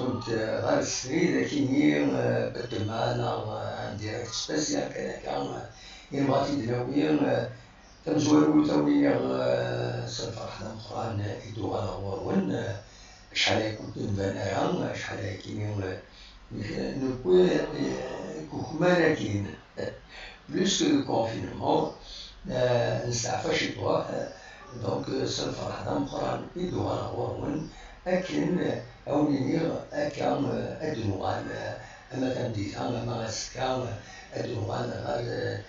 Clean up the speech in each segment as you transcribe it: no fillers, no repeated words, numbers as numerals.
كنت غير السرير كيني بدل معنا ان ديريكت سبيسيال كان بغاتي دناوي تمزوالو تاوي سنفرح مقران إدو على غورون شحال كنت نباناها شحال كيني نكون كوكمانا كاين بلوس كو كونفينمون نستعفى شي طوا دونك سنفرح مقران إدو على غورون لكن أوليني أكا أدنوغان أما تمديثا أما غاسكا أدنوغان غير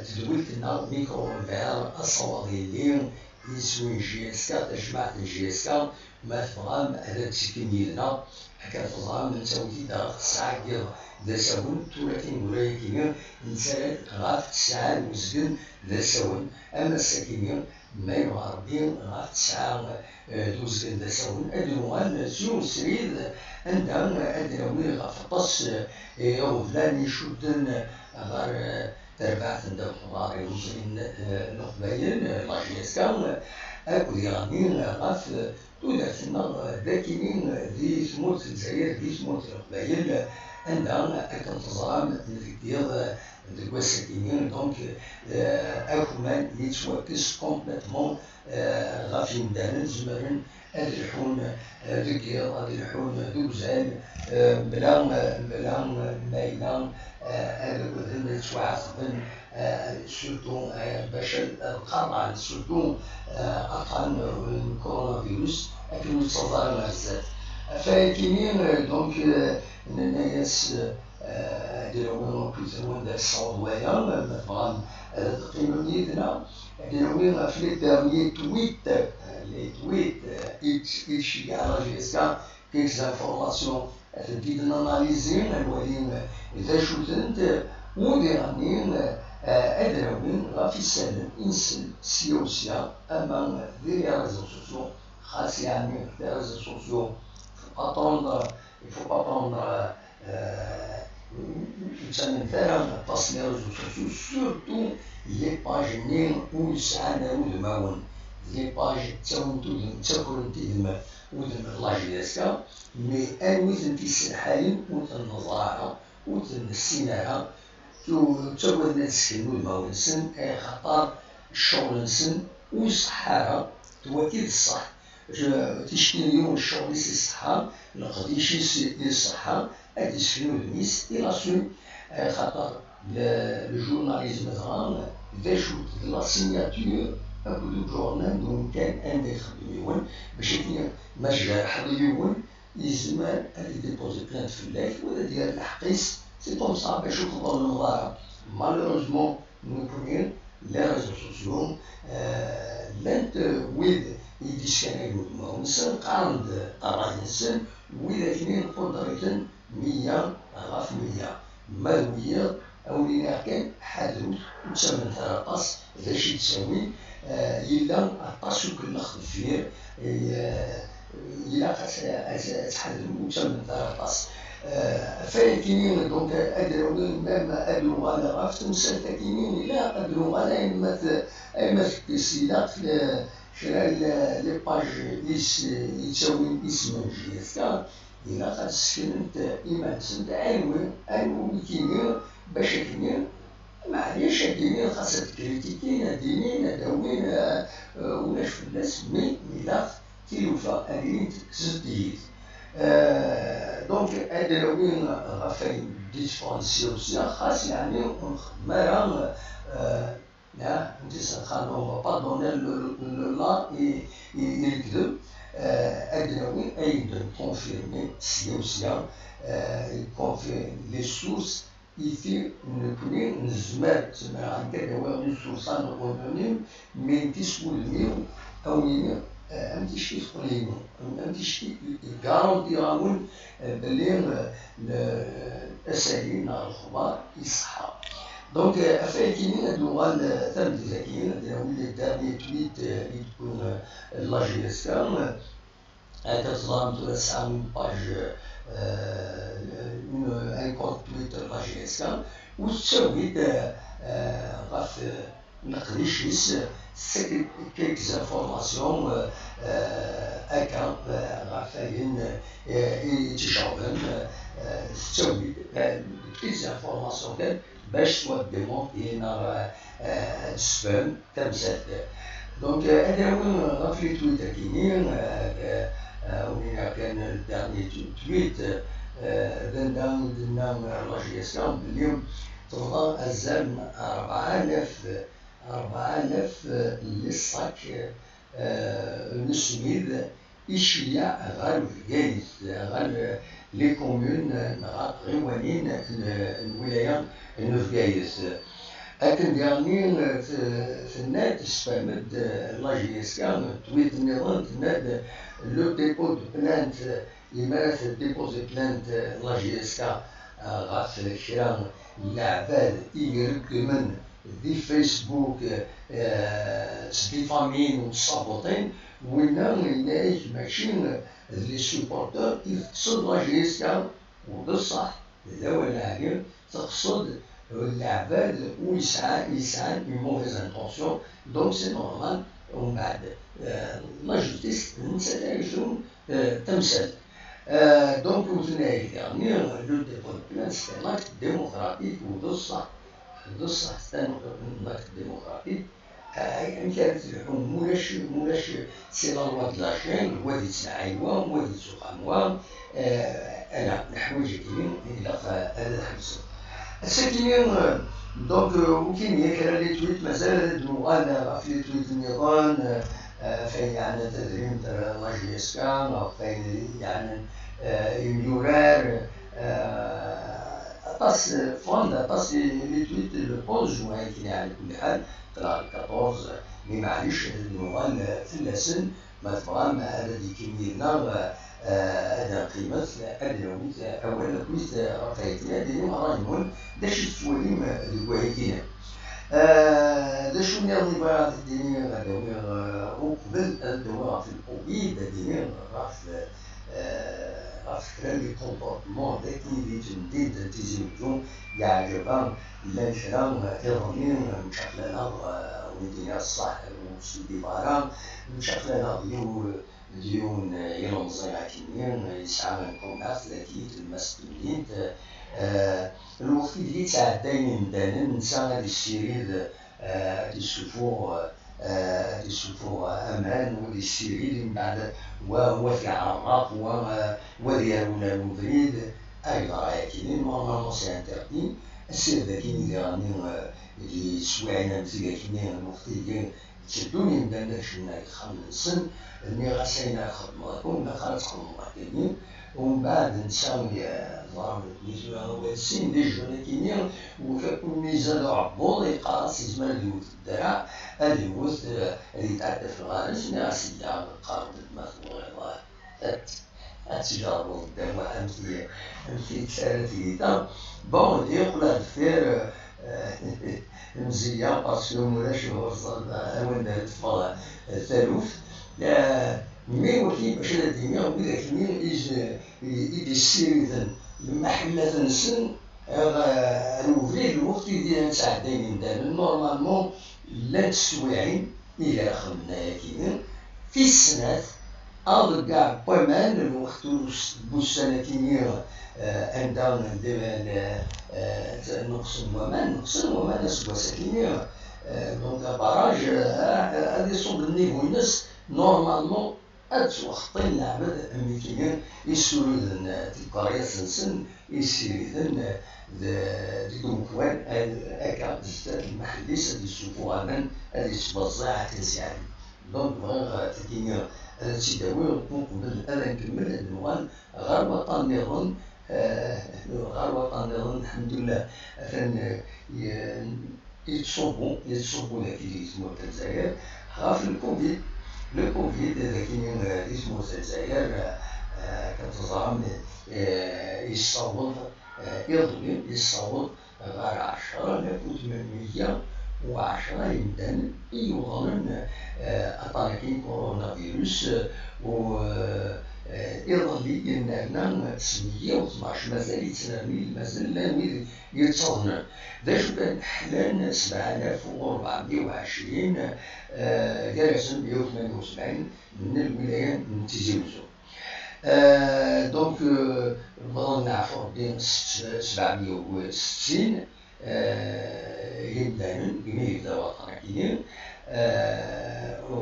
تدويتنا ميكروفير الصواريين يسوي جي اس كا تجمعت جي اس كا ما تبغام هذا تسكينيلنا هكا تبغام نسوي دار الساعة ديال ذا ساون ولكن ورايكين نسالت غاف تسعة وزدن ذا ساون أما الساكنين ما يبغى ربي غاف تسعة دوزدن ذا ساون أدنوان سيون سريد عندها أدنوي غاف طس غفلان يشدن غار تربعت عند الخضار المسلمين القبائل لاجيسكا أكو يغنين غاف توداتنا ذاكينين ذي ثمورت الجزائر ذي ثمورت القبائل عندها أكنتظام ديال ذوك الساكنين دونك أكو مان يتوكس كومبليتمون غاف يمدان زمرن الحون ذكير الحون دوزان بلا مايلان هذا توعثبن سورتو باش القرن سورتو أطعن الكورونا فيروس لكن تصدر بزاف فكاينين دونك الناس ديروا كيتسمون داك الصوت ويا مثلا تقييم نيتنا ديروا في لي ديرني تويت ايش كاع جيسكا كاينش انفورماسيون تبدي ناناليزي نولي اذا شوتنت وديرانين ادراوين غافي السلم انسل سيوسيا اما دي ريزو سوسيو خاص يعني دي ريزو سوسيو اتوندر il faut pas prendre une faire passer les réseaux sociaux, surtout les pages où ça n'a de maon, les pages ودن لاجيسكا مي انويت تيسنحالين ودن النظارة ودن السينارة تاود نتسكنو الماونسن خاطر الشغل نسن وصحارة توكيد الصح تشكي اليوم الشغل سي الصحة القديشي سي الصحة هادي تسكنو الميس إلا سو خاطر لو جورناليزم مثلا إذا شوت لا سيناتور أكو دو جورنال دون كان أن يخدمون باش مجال حضيون يزمان هادي ديبوزي بلانت في اللايف ولا ديال الحقيس سي كوم سا باش يخدموا المظاهرة مالوروزمون نكونين لي ريزو سوسيو لانت ويد يديسكانيلو المونسن قارند طراينسن وإذا كاينين قدرة 100 غاف 100 مالوية أولينا كان حدود وتسمن ثلاثاس إذا شي تساوي إلا عطاش يمكن ناخذ فيه إلا تحدد وتسمن ثلاثاس فكاينين دونك أدروين مام أدرو على غاف تمثال كاينين إلا أدرو على إما تكسيلات خلال لي باج يتساوي اسم جيسكا إلا خاص سكنت إيمان سنت عنوان كينين باش كينين معليش كينين خاصها تكريتيكين دينين داوين ولاش في الناس مي إلا تيلوفا أدين زديد دونك أدراوين غافين ديسفرانسيوسيا خاص يعني مرام انت سنخانو با دونر لا يكذب أدراوين أيضا كونفيرمي سيوسيا كونفيرمي لي سورس يثير نكونين نزمر عن كذا وين سورسان غونونيم من تسولنيو أو أمتيش يدخلينو أمتيش يغارونتيراون بلي الأساليب نهار الخبار يصحى دونك أفاكينين هادو ثمن ذاكين داوين لي دارني تويت يكون لاجيسكا هذا تظام تسعة من باج ان كونت تويتر لاجيسكا وتساوي غاف نقديشيس سي كيك زانفورماسيون هكا غافاين يتجاوبن تسوي كيك زانفورماسيون كان باش توديهم إلى السبام تمسات. دونك هذا وين غافلي تويت كاينين وين كان الدارني تويت درنا لاجيسيون بلي تفضل الزام 4000 لصاك نسميد إشياء غير جايز غير لي كومون غيوانين الولاية نفجايز. لكن ديالني في النات سبامد لاجيسيون تويت النظام تناد لو ديبو دو بلانت يمارس ديبوزي بلانت لاجيسكا غاف كرا العباد يركمن دي فيسبوك ستيفامين وتصابوطين وينا ينايك ماشي لي سوبورتور يقصد لاجيسكا وبصح لا ولا عقل تقصد العباد ويسعى اون موفيز انتونسيون. دونك سي نورمال ومن بعد لا جوستيس نسات يعيشون تمثال. دونك وثنايا يعني لو ديفلوبمون سي ان اكت ديموقراطيك وبصح حتى ان اكت ديموقراطيك يعني كانت الحكم مولاش سي لا لوا د لاشين وادي تسعايوا وادي تسوقاموا انا الحوايج كاينين الى هذا الحبس الساكنين. دونك وكاين كرا لي تويت مازال نوغال غاف لي تويت النظام فين يعني تدريم لاجيسكا فين يعني يورار طاس فوندا طاس لي تويت لو بوز ولكن على كل حال طلع 14 مي معليش نوغال في اللسن ما تبغى ما هذا دي كيمينا هذا قيمة أدنويت أولا كويس رفايتنا ديني مراجمون داش تفوليم الواهيكينا داش من الضباط الدينية غدوي وقبل الدواء في الكوفيد ديني غاف كرا لي كومبورتمون ذاك اللي تمديد تيزيوجو يعجبهم لا كرا إيرانيين مشكلنا ودينا الصح وسيدي بارام مشكلنا ديون ينظر كينين يسعى من كوماس لكيت المسؤولين الوقت اللي تعدين دانن نسا هاد السيريد تشوفوا امان ودي السيريد من بعد وهو في العراق وديالونا المفريد ايضا كاينين نورمالمون سي انتردي السير ذاكين اللي راني اللي سواعنا مزيا كاينين الوقت اللي تشدوني مدانا شنا يخمسن اني غاسينا خدمتكم ما خرجت خدمتكم ومن بعد نساوي ضرب السين دي جون كينين وكل ميزان عبور يقاس يزمر ديوت الدرع هذه وث اللي تعدى في الغارج ناس يا قارب المخلوق الله اتجارب قدام امثله ثلاثه بون يقول الفير مزيان باسكو مولاش وصل وين تفضل الثالوث مي ولكن باش الدنيا وبداك المين يدي السير المحلة نسن نوفلي الوقت اللي نتعدين دابا نورمالمون لا تسويعين الى خدمنا كاينين في السنات أضل كاع بومان الوقت بوسنة كينير عندنا نقصن ومان سوا سكينير دونك باراج هادي صوب النيفو ينس نورمالمون أتوخطين العباد أمريكيين يسولون تلقارية سنسن يسيريدن ديك المكوان هكا المحلي سادي يشوفوها من هادي تبزع تنسيعي دونك بغا تكيني هذا تيداوي قبل أنا نكمل النوال غير وطن نظن غير وطن نظن الحمد لله فان يتصوبوا ذاك اللي يسموه الجزائر خاف الكوفيد ذاك اللي يسموه الجزائر كتظام يصوب يظلم يصوب غير 10,810 يمدن يظن أطاركين كورونا فيروس يظل ينالنا 912 مازال يتنامي مازال لاني يتصنع ذاك كان حلان 7420 جالس 178 من الولايات من تيزي وزو. دونك بغينا نعرفوا بين 760 يبدأ كما يبدا وطنا كاينين و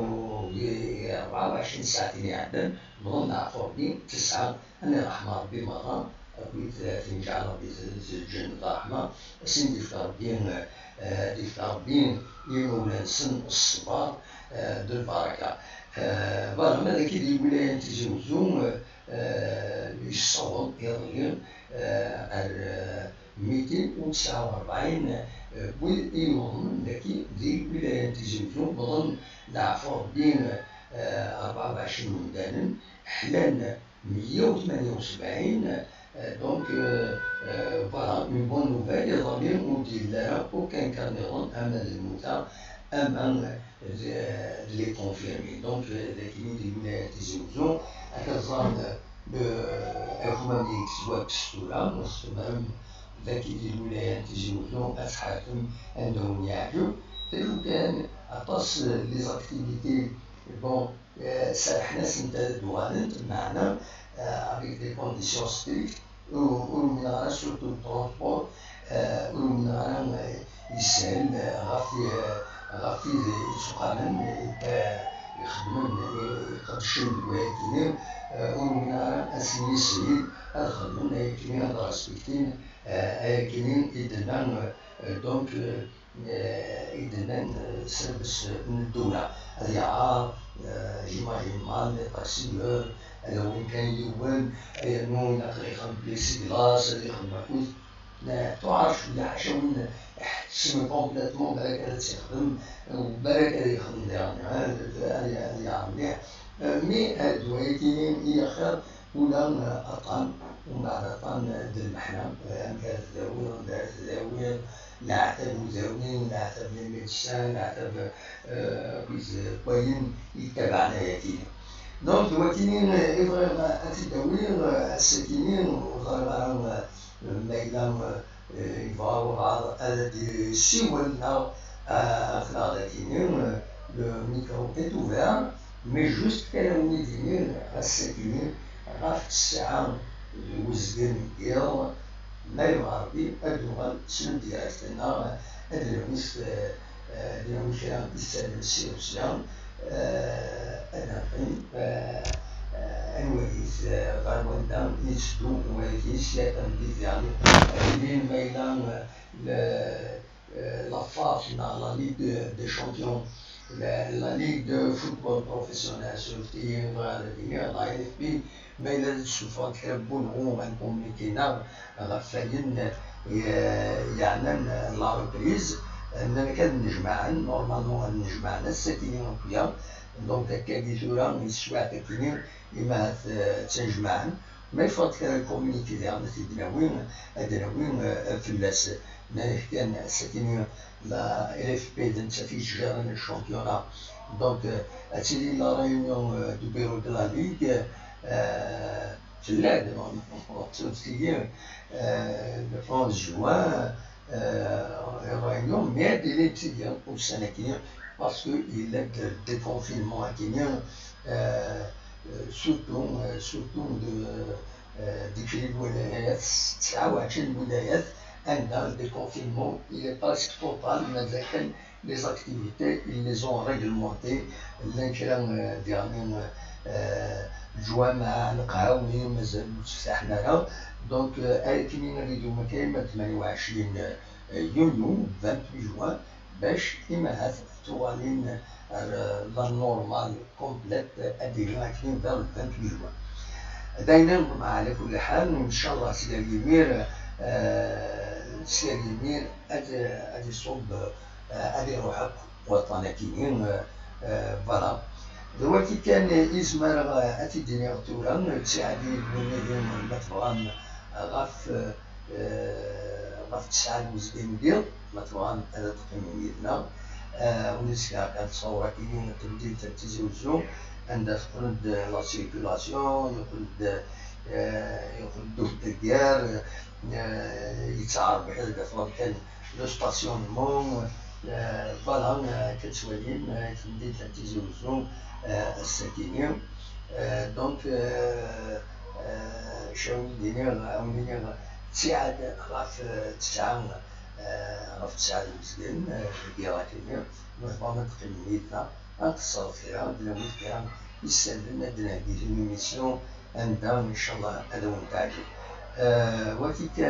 24 ساعة يعدن بغينا نعرفوا بين 9 أنا رحمة ربي مرة أقول 30 جعل ربي الجنة رحمة سين ديفتار بين يمولا سن الصبار دو البركة. فوالا ماذا كي دي ولاية تيزي وزو يصوب يظل 249 ويظن ذكي ذي ولاية تيزي وزو بظن نعرفوا بين 24 مدانا حلال 178 دونك فوالا اون بون نوفيل يظل ودير لها وكان كان يظن أمام الموتى أمام لي كونفيرمي. دونك ذاك دي ولاية تيزي وزو أكظن هما اللي يكتبوها بالسطورة والسطورة ذاك الولايات تيجي وزو أصحابهم عندهم يعجب تلو كان أطاس لي زاكتيفيتي بون سرحنا سنتدوانت معنا avec des conditions strictes ومن غير سورتو الترونسبور ومن غير يسهل غافي يتقامن يخدمن يقدشن الولايات ومن غير أسمي سيد الخدمن يكنين هذا رسبكتين يكنين إدنان دونك إدنان سيرفيس من الدولة هذه عار جيماجين مال تاكسيور وين كان يوان نو نقري خدم بليسي كلاس اللي يخدم معكوس تعرف بلي حاشا وين تسمى كومبليتمون بالك هذا تيخدم وبالك هذا يخدم هذه عار مليح مي هادو كاينين هي خير ولا أطعم ومن بعد أطعم ديال المحنة كانت تداوين دارت تداوين نعتب مزاولين نعتب الميدسان نعتب كوين يتبعنا يتينا. دونك وكاينين إبغي التداوين الساكنين وغير ميلان يفاو بعض هذا سيولنا أخلاق كاينين لو ميكرو est ouvert mais juste كانوا يدينين الساكنين غاف الساعة وزقن يوم ما يغربي أدوغل سن ديالتنا أدنويس كان يستلم السير سلام أدنقين أنواليس غربان يسدو أنواليس يتنبيذ يعني أدنين ميلان لافاس لا ليغ دي شامبيون la Ligue de football professionnel سورتي لا LFP ما إلا تشوفها كيربون عموما كوميكينا غفاين يعنن لا ريبريز أننا كنجمعن نورمالمون نجمعنا الساكنين وكيا دونك هكا ثورة يسوا تاكلين إما تنجمعن ما يفوت كان الكومينيتي ديالنا تيدناوين فلاس كان الساكنين لا LFP دنتا في جيران الشامبيونا دونك أتيلي لا ريونيون دو بيرو دو لا ليغ في اللعب تسيير le 11 juin réunion mais des étudiants au Sénégal parce qu'il y a des confinements à Kenya surtout de الولايات 29 ولايات عندها des confinements il est presque total مازال كان les activités ils les ont réglementées اللي كان ديالنا الجوامع القهاوي مازال مفتاح لها دونك كاينين نريدو كاين 28 يونيو 28 جوان باش إما توالين لا نورمال كومبليت ادينا كاين فال 28 جوان دايما على كل حال ان شاء الله سي اليمير ادي صوب ادي روحك وطنك كاينين فوالا دلوقتي كان إزمار أتي دينيغتورا تساعدي بمليون متران غاف 9 وزبين ديال متران هذا تقييم ديالنا ونسكا كانت صورة كاينين تبديل تزوجو عندها تقلد لا سيركولاسيون، يقلدو الدكار، يتعرف بحال كان لو ستاسيونمون. فوالا كتولي تمديد تيزوزو الساكنين. دونك عاونيني تساعد غاف تساعد المسكين ديالاتيني نورمالمون تقنيتنا نتصرف فيها بلا فيها يستلم عندنا دي ميسيون عندها ان شاء الله هذا هو نتاعي. وكي كان